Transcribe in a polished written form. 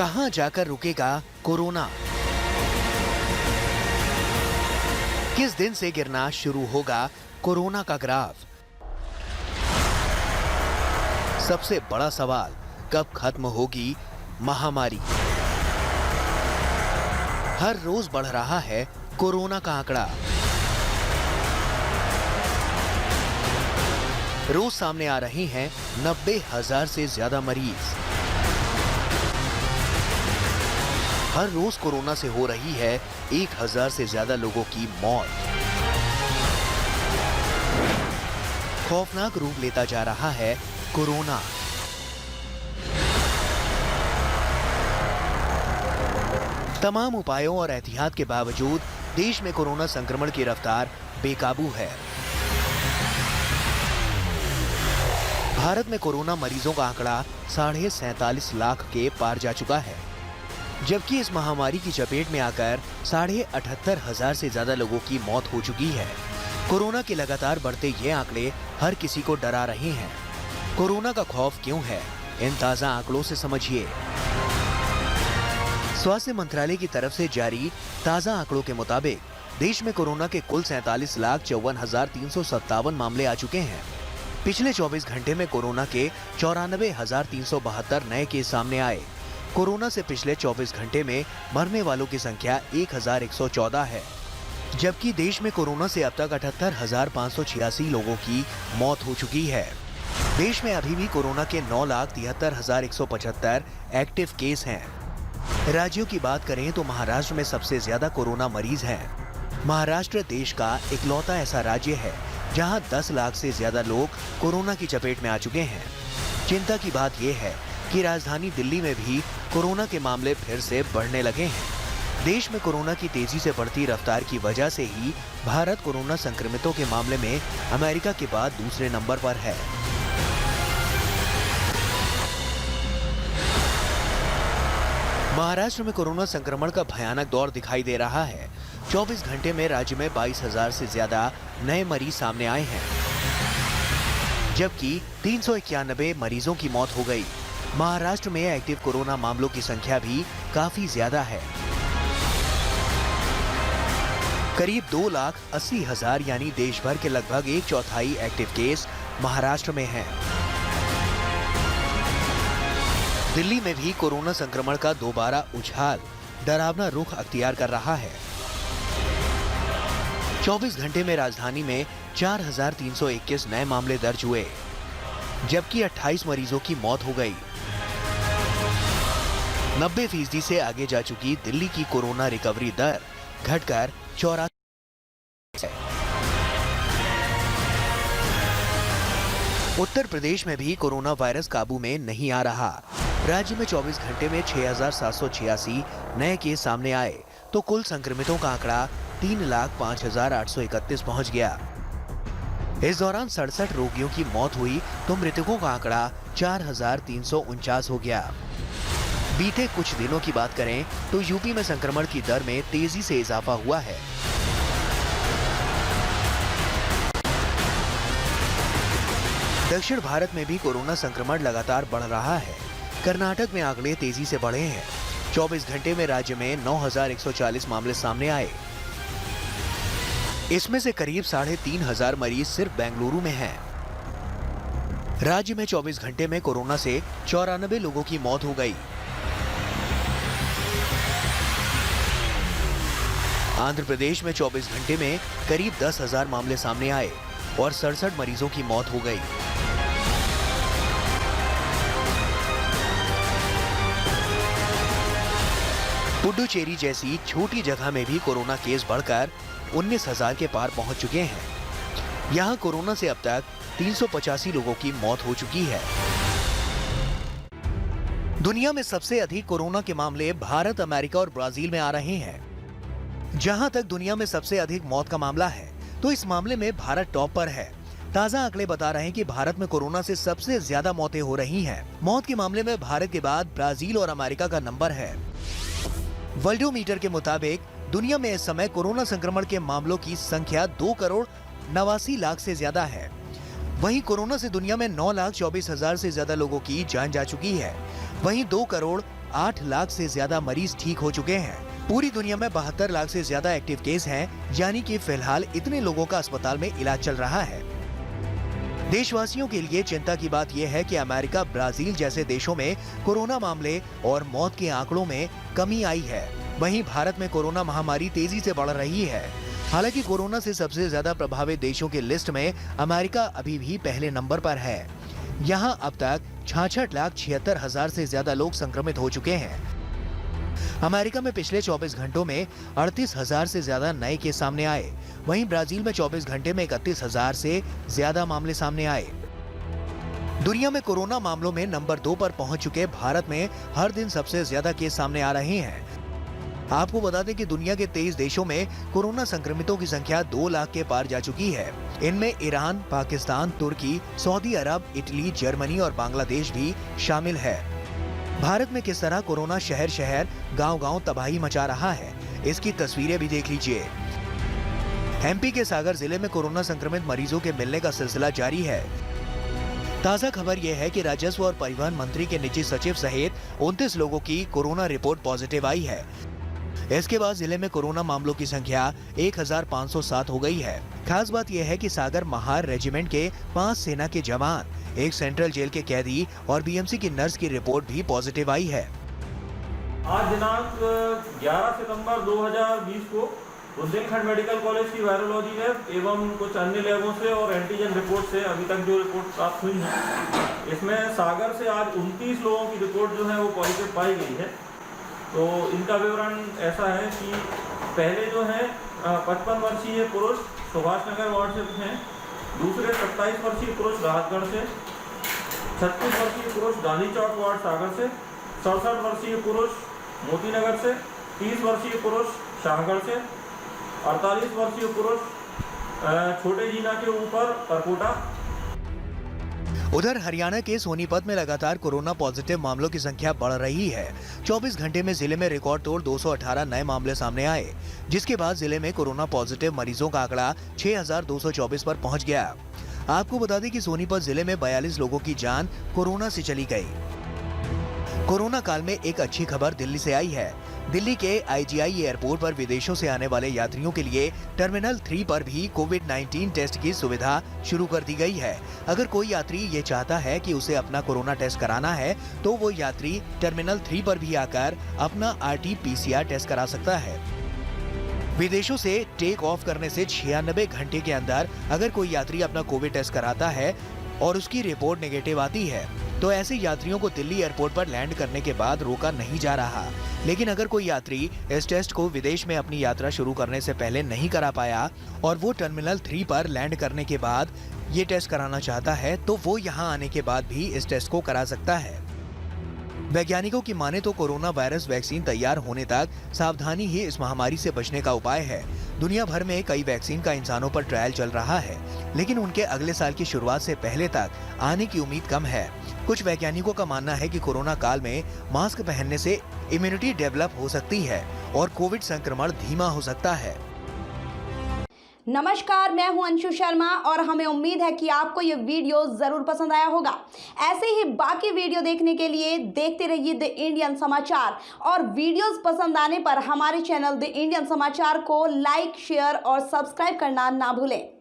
कहां जाकर रुकेगा कोरोना? किस दिन से गिरना शुरू होगा कोरोना का ग्राफ? सबसे बड़ा सवाल, कब खत्म होगी महामारी? हर रोज बढ़ रहा है कोरोना का आंकड़ा। रोज सामने आ रहे हैं 90,000 से ज्यादा मरीज। हर रोज कोरोना से हो रही है 1,000 से ज्यादा लोगों की मौत। खौफनाक रूप लेता जा रहा है कोरोना। तमाम उपायों और एहतियात के बावजूद देश में कोरोना संक्रमण की रफ्तार बेकाबू है। भारत में कोरोना मरीजों का आंकड़ा 47.5 लाख के पार जा चुका है, जबकि इस महामारी की चपेट में आकर 78,500 से ज्यादा लोगों की मौत हो चुकी है। कोरोना के लगातार बढ़ते ये आंकड़े हर किसी को डरा रहे हैं। कोरोना का खौफ क्यों है, इन ताजा आंकड़ों से समझिए। स्वास्थ्य मंत्रालय की तरफ से जारी ताजा आंकड़ों के मुताबिक देश में कोरोना के कुल 47,54,357 मामले आ चुके हैं। पिछले 24 घंटे में कोरोना के 94,372 नए केस सामने आए। कोरोना से पिछले 24 घंटे में मरने वालों की संख्या 1,114 है, जबकि देश में कोरोना से अब तक 78,586 लोगों की मौत हो चुकी है। देश में अभी भी कोरोना के 9,73,175 एक्टिव केस हैं। राज्यों की बात करें तो महाराष्ट्र में सबसे ज्यादा कोरोना मरीज हैं। महाराष्ट्र देश का इकलौता ऐसा राज्य है जहां 10 लाख से ज्यादा लोग कोरोना की चपेट में आ चुके हैं। चिंता की बात यह है कि राजधानी दिल्ली में भी कोरोना के मामले फिर से बढ़ने लगे हैं। देश में कोरोना की तेजी से बढ़ती रफ्तार की वजह से ही भारत कोरोना संक्रमितों के मामले में अमेरिका के बाद दूसरे नंबर पर है। महाराष्ट्र में कोरोना संक्रमण का भयानक दौर दिखाई दे रहा है। 24 घंटे में राज्य में 22,000 से ज्यादा नए मरीज सामने आए हैं, जबकि 391 मरीजों की मौत हो गई। महाराष्ट्र में एक्टिव कोरोना मामलों की संख्या भी काफी ज्यादा है। करीब 2,80,000 यानी देश भर के लगभग 1/4 एक्टिव केस महाराष्ट्र में हैं। दिल्ली में भी कोरोना संक्रमण का दोबारा उछाल डरावना रुख अख्तियार कर रहा है। 24 घंटे में राजधानी में 4,321 नए मामले दर्ज हुए, जबकि 28 मरीजों की मौत हो गई। 90% से आगे जा चुकी दिल्ली की कोरोना रिकवरी दर घटकर 84 है। उत्तर प्रदेश में भी कोरोना वायरस काबू में नहीं आ रहा। राज्य में 24 घंटे में 6,786 नए केस सामने आए तो कुल संक्रमितों का आंकड़ा 3,05,831 पहुंच गया। इस दौरान 67 रोगियों की मौत हुई तो मृतकों का आंकड़ा 4,349 हो गया। बीते कुछ दिनों की बात करें तो यूपी में संक्रमण की दर में तेजी से इजाफा हुआ है। दक्षिण भारत में भी कोरोना संक्रमण लगातार बढ़ रहा है। कर्नाटक में आंकड़े तेजी से बढ़े हैं। 24 घंटे में राज्य में 9,140 मामले सामने आए। इसमें से करीब 3,500 मरीज सिर्फ बेंगलुरु में हैं। राज्य में 24 घंटे में कोरोना से 94 लोगों की मौत हो गई। आंध्र प्रदेश में 24 घंटे में करीब 10,000 मामले सामने आए और 67 मरीजों की मौत हो गई। पुडुचेरी जैसी छोटी जगह में भी कोरोना केस बढ़कर 19,000 के पार पहुंच चुके हैं। यहां कोरोना से अब तक 385 लोगों की मौत हो चुकी है। दुनिया में सबसे अधिक कोरोना के मामले भारत, अमेरिका और ब्राजील में आ रहे हैं। जहां तक दुनिया में सबसे अधिक मौत का मामला है तो इस मामले में भारत टॉप पर है। ताजा आंकड़े बता रहे हैं कि भारत में कोरोना से सबसे ज्यादा मौतें हो रही हैं। मौत के मामले में भारत के बाद ब्राजील और अमेरिका का नंबर है। वर्ल्डोमीटर के मुताबिक दुनिया में इस समय कोरोना संक्रमण के मामलों की संख्या 2,89,00,000 से ज्यादा है। वहीं कोरोना से दुनिया में 9,24,000 से ज्यादा लोगों की जान जा चुकी है। वहीं 8 लाख से ज्यादा मरीज ठीक हो चुके हैं। पूरी दुनिया में 72 लाख से ज्यादा एक्टिव केस हैं, यानी कि फिलहाल इतने लोगों का अस्पताल में इलाज चल रहा है। देशवासियों के लिए चिंता की बात यह है कि अमेरिका, ब्राजील जैसे देशों में कोरोना मामले और मौत के आंकड़ों में कमी आई है। वहीं भारत में कोरोना महामारी तेजी से बढ़ रही है। हालांकि कोरोना से सबसे ज्यादा प्रभावित देशों की लिस्ट में अमेरिका अभी भी पहले नंबर पर है। यहां अब तक 66,76,000 से ज्यादा लोग संक्रमित हो चुके हैं। अमेरिका में पिछले 24 घंटों में 38,000 से ज्यादा नए केस सामने आए। वहीं ब्राजील में 24 घंटे में 31,000 से ज्यादा मामले सामने आए। दुनिया में कोरोना मामलों में नंबर 2 पर पहुंच चुके भारत में हर दिन सबसे ज्यादा केस सामने आ रहे हैं। आपको बता दें कि दुनिया के 23 देशों में कोरोना संक्रमितों की संख्या 2 लाख के पार जा चुकी है। इनमें ईरान, पाकिस्तान, तुर्की, सऊदी अरब, इटली, जर्मनी और बांग्लादेश भी शामिल है। भारत में किस तरह कोरोना शहर शहर, गांव-गांव तबाही मचा रहा है, इसकी तस्वीरें भी देख लीजिए। एमपी के सागर जिले में कोरोना संक्रमित मरीजों के मिलने का सिलसिला जारी है। ताजा खबर यह है कि राजस्व और परिवहन मंत्री के निजी सचिव सहित 29 लोगों की कोरोना रिपोर्ट पॉजिटिव आई है। इसके बाद जिले में कोरोना मामलों की संख्या 1507 हो गई है। खास बात यह है कि सागर महार रेजिमेंट के 5 सेना के जवान, एक सेंट्रल जेल के कैदी और बीएमसी की नर्स की रिपोर्ट भी पॉजिटिव आई है। आज दिनांक 11 सितंबर 2020 को बुंदेलखंड मेडिकल कॉलेज की वायरोलॉजी लैब एवं कुछ अन्य लैबों से और एंटीजन रिपोर्ट से अभी तक जो रिपोर्ट प्राप्त हुई है, इसमें सागर से आज 29 लोगों की रिपोर्ट जो है वो पॉजिटिव पाई गई है। तो इनका विवरण ऐसा है कि पहले जो है 55 वर्षीय पुरुष सुभाष नगर वार्ड से हैं, दूसरे 27 वर्षीय पुरुष राहतगढ़ से, 36 वर्षीय पुरुष गांधी चौक वार्ड सागर से, 67 वर्षीय पुरुष मोती नगर से, 30 वर्षीय पुरुष शाहगढ़ से, 48 वर्षीय पुरुष छोटे जीना के ऊपर परकोटा। उधर हरियाणा के सोनीपत में लगातार कोरोना पॉजिटिव मामलों की संख्या बढ़ रही है। 24 घंटे में जिले में रिकॉर्ड तोड़ 218 नए मामले सामने आए, जिसके बाद जिले में कोरोना पॉजिटिव मरीजों का आंकड़ा 6,224 पर पहुंच गया। आपको बता दें कि सोनीपत जिले में 42 लोगों की जान कोरोना से चली गई। कोरोना काल में एक अच्छी खबर दिल्ली से आई है। दिल्ली के आईजीआई एयरपोर्ट पर विदेशों से आने वाले यात्रियों के लिए टर्मिनल 3 पर भी कोविड-19 टेस्ट की सुविधा शुरू कर दी गई है। अगर कोई यात्री ये चाहता है कि उसे अपना कोरोना टेस्ट कराना है, तो वो यात्री टर्मिनल 3 पर भी आकर अपना RT-PCR टेस्ट करा सकता है। विदेशों से टेक ऑफ करने से 96 घंटे के अंदर अगर कोई यात्री अपना कोविड टेस्ट कराता है और उसकी रिपोर्ट नेगेटिव आती है, तो ऐसे यात्रियों को दिल्ली एयरपोर्ट पर लैंड करने के बाद रोका नहीं जा रहा। लेकिन अगर कोई यात्री इस टेस्ट को विदेश में अपनी यात्रा शुरू करने से पहले नहीं करा पाया और वो टर्मिनल 3 पर लैंड करने के बाद ये टेस्ट कराना चाहता है, तो वो यहाँ आने के बाद भी इस टेस्ट को करा सकता है। वैज्ञानिकों की माने तो कोरोना वायरस वैक्सीन तैयार होने तक सावधानी ही इस महामारी से बचने का उपाय है। दुनिया भर में कई वैक्सीन का इंसानों पर ट्रायल चल रहा है, लेकिन उनके अगले साल की शुरुआत से पहले तक आने की उम्मीद कम है। कुछ वैज्ञानिकों का मानना है कि कोरोना काल में मास्क पहनने से इम्यूनिटी डेवलप हो सकती है और कोविड संक्रमण धीमा हो सकता है। नमस्कार, मैं हूं अंशु शर्मा और हमें उम्मीद है कि आपको ये वीडियो जरूर पसंद आया होगा। ऐसे ही बाकी वीडियो देखने के लिए देखते रहिए द इंडियन समाचार और वीडियोस पसंद आने पर हमारे चैनल द इंडियन समाचार को लाइक, शेयर और सब्सक्राइब करना ना भूलें।